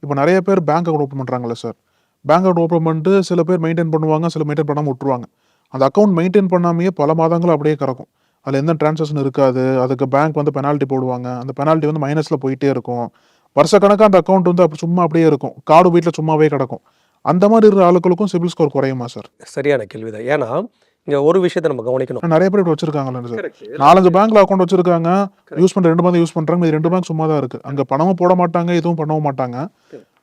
இப்போ நிறைய பேர் பேங்க் அக்கௌண்ட் ஓப்பன் பண்ணுறாங்கல்ல சார், பேங்க் அக்கௌண்ட் ஓப்பன் பண்ணிட்டு சில பேர் மெயின்டைன் பண்ணுவாங்க, சில மெயின்டைன் பண்ணாமல் விட்டுருவாங்க. அந்த அக்கௌண்ட் மெயின்டைன் பண்ணாமையே பல மாதங்கள் அப்படியே கிடக்கும். அதில் எந்த டிரான்சாக்ஷன் இருக்காது. அதுக்கு பேங்க் வந்து பெனால்ட்டி போடுவாங்க. அந்த பெனால்ட்டி வந்து மைனஸில் போயிட்டே இருக்கும். வருஷக்கணக்காக அந்த அக்கௌண்ட் வந்து அப்படி சும்மா அப்படியே இருக்கும். கார்டு வீட்டில் சும்மாவே கிடக்கும். அந்த மாதிரி இருக்கிற ஆளுக்களுக்கும் சிபில் ஸ்கோர் குறையுமா சார்? சரியான கேள்வி தான். ஏன்னா இங்கே ஒரு விஷயத்தை நம்ம கவனிக்கணும். நிறைய பேர் இப்படி வச்சிருக்காங்கல்ல சார், 4-5 பேங்க்ல அக்கௌண்ட் வச்சிருக்காங்க, யூஸ் பண்ணுற 2 பேங்க் யூஸ் பண்ணுறாங்க, இது 2 பேங்க் சும்மா தான் இருக்குது. அங்கே பணமும் போட மாட்டாங்க, எதுவும் பண்ணவும் மாட்டாங்க.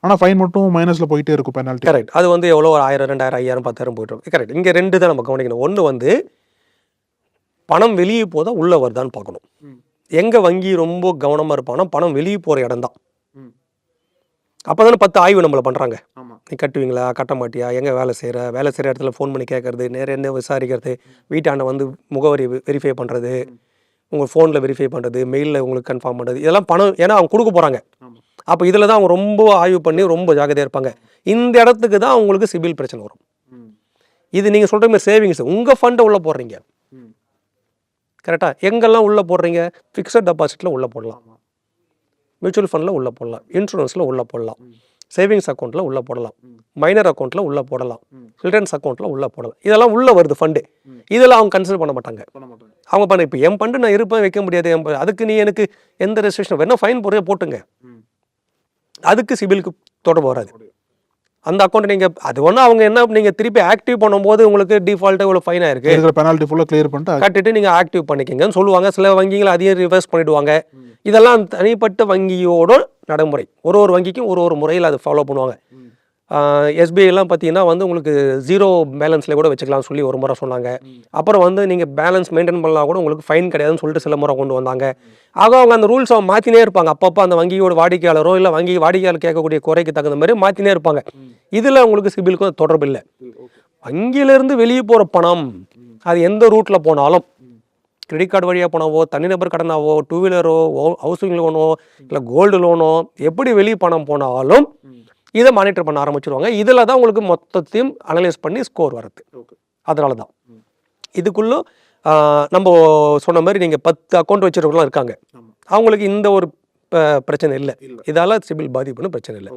ஆனால் ஃபைன் மட்டும் மைனஸில் போயிட்டே இருக்கும் பெனால்ட்டி. கரெக்ட். அது வந்து எவ்வளோ 1000, 2000, 5000, 10,000 போயிட்டு இருக்கும். கரெக்ட். இங்கே 2 தான் நம்ம கவனிக்கணும். ஒன்று வந்து பணம் வெளியே போதா உள்ளே வருதான்னு பார்க்கணும். எங்கே வங்கி ரொம்ப கவனமாக இருப்பானா பணம் வெளியே போகிற இடம் தான். அப்போ தானே 10 ஆய்வு நம்மளை பண்ணுறாங்க. நீ கட்டுவீங்களா, கட்ட மாட்டியா, எங்கே வேலை செய்கிற இடத்துல ஃபோன் பண்ணி கேட்குறது, நேரம் என்ன விசாரிக்கிறது, வீட்டாண்ட வந்து முகவரி வெரிஃபை பண்ணுறது, உங்கள் ஃபோனில் வெரிஃபை பண்ணுறது, மெயிலில் உங்களுக்கு கன்ஃபார்ம் பண்ணுறது, இதெல்லாம் பணம் ஏன்னா அவங்க கொடுக்க போகிறாங்க. அப்போ இதில் தான் அவங்க ரொம்ப ஆய்வு பண்ணி ரொம்ப ஜாக்கிரதையாக இருப்பாங்க. இந்த இடத்துக்கு தான் அவங்களுக்கு சிபில் பிரச்சனை வரும். இது நீங்கள் சொல்கிற மாதிரி சேவிங்ஸ் உங்கள் ஃபண்டை உள்ளே போடுறீங்க, கரெக்டாக எங்கெல்லாம் உள்ளே போடுறீங்க, ஃபிக்ஸட் டெபாசிட்டில் உள்ளே போடலாம், மியூச்சுவல் ஃபண்டில் உள்ளே போடலாம், இன்சூரன்ஸில் உள்ளே போடலாம், சேவிங்ஸ் அக்கௌண்ட்டில் உள்ளே போடலாம், மைனர் அக்கௌண்ட்டில் உள்ளே போடலாம், சில்ட்ரன்ஸ் அக்கௌண்ட்டில் உள்ளே போடலாம். இதெல்லாம் உள்ளே வருது ஃபண்டு. இதெல்லாம் அவங்க கன்சிடர் பண்ண மாட்டாங்க. அவங்க பண்ண இப்போ என் ஃபண்டு நான் இருப்பேன் வைக்க முடியாது, அதுக்கு நீ எனக்கு எந்த ரெஜிஸ்ட்ரேஷன் வேணா ஃபைன் போட்டுங்க, அதுக்கு சிபிலுக்கு தொடர்பு வராது. அந்த அக்கௌண்ட் நீங்கள் அது ஒன்று அவங்க என்ன நீங்கள் திருப்பி ஆக்டிவ் பண்ணும்போது உங்களுக்கு டிஃபால்ட்டாக இவ்வளோ ஃபைன் ஆயிருக்கு, பெனால்ட்டி ஃபுல்லாக கிளியர் பண்ணிட்டு கட்டிட்டு நீங்கள் ஆக்டிவ் பண்ணிக்கங்கன்னு சொல்லுவாங்க. சில வங்கிகள் அதையும் ரிவர்ஸ் பண்ணிவிடுவாங்க. இதெல்லாம் தனிப்பட்ட வங்கியோட நடைமுறை. ஒரு வங்கிக்கும் ஒரு முறையில் அதை ஃபாலோ பண்ணுவாங்க. எஸ்பிஐலாம் பார்த்தீங்கன்னா வந்து உங்களுக்கு 0 பேலன்ஸில் கூட வச்சுக்கலாம்னு சொல்லி ஒரு முறை சொன்னாங்க. அப்புறம் வந்து நீங்கள் பேலன்ஸ் மெயின்டைன் பண்ணலாம் கூட உங்களுக்கு ஃபைன் கிடையாதுன்னு சொல்லிட்டு சில முறை கொண்டு வந்தாங்க. ஆக அவங்க அந்த ரூல்ஸ் அவங்க மாற்றினே இருப்பாங்க. அப்பப்போ அந்த வங்கியோட வாடிக்கையாளரோ இல்லை வாடிக்கையாளர் கேட்கக்கூடிய குறைக்கு தகுந்த மாதிரி மாற்றினே இருப்பாங்க. இதில் உங்களுக்கு சிபிலுக்கும் தொடர்பு இல்லை. வங்கியிலேருந்து வெளியே போகிற பணம் அது எந்த ரூட்டில் போனாலும், கிரெடிட் கார்டு வழியாக போனாவோ, தனிநபர் கடனாவோ, 2 வீலரோ, ஹவுசிங் லோனோ, இல்லை கோல்டு லோனோ, எப்படி வெளியே பணம் போனாலும் இதை மானிட்டர் பண்ண ஆரம்பிச்சிருவாங்க. இதில் தான் உங்களுக்கு மொத்தத்தையும் அனலைஸ் பண்ணி ஸ்கோர் வருது. அதனால தான் இதுக்குள்ளே நம்ம சொன்ன மாதிரி நீங்கள் 10 அக்கௌண்ட் வச்சுருக்கலாம் இருக்காங்க, அவங்களுக்கு இந்த ஒரு பிரச்சனை இல்லை. இதால் சிபில் பாதிப்புன்னு பிரச்சனை இல்லை.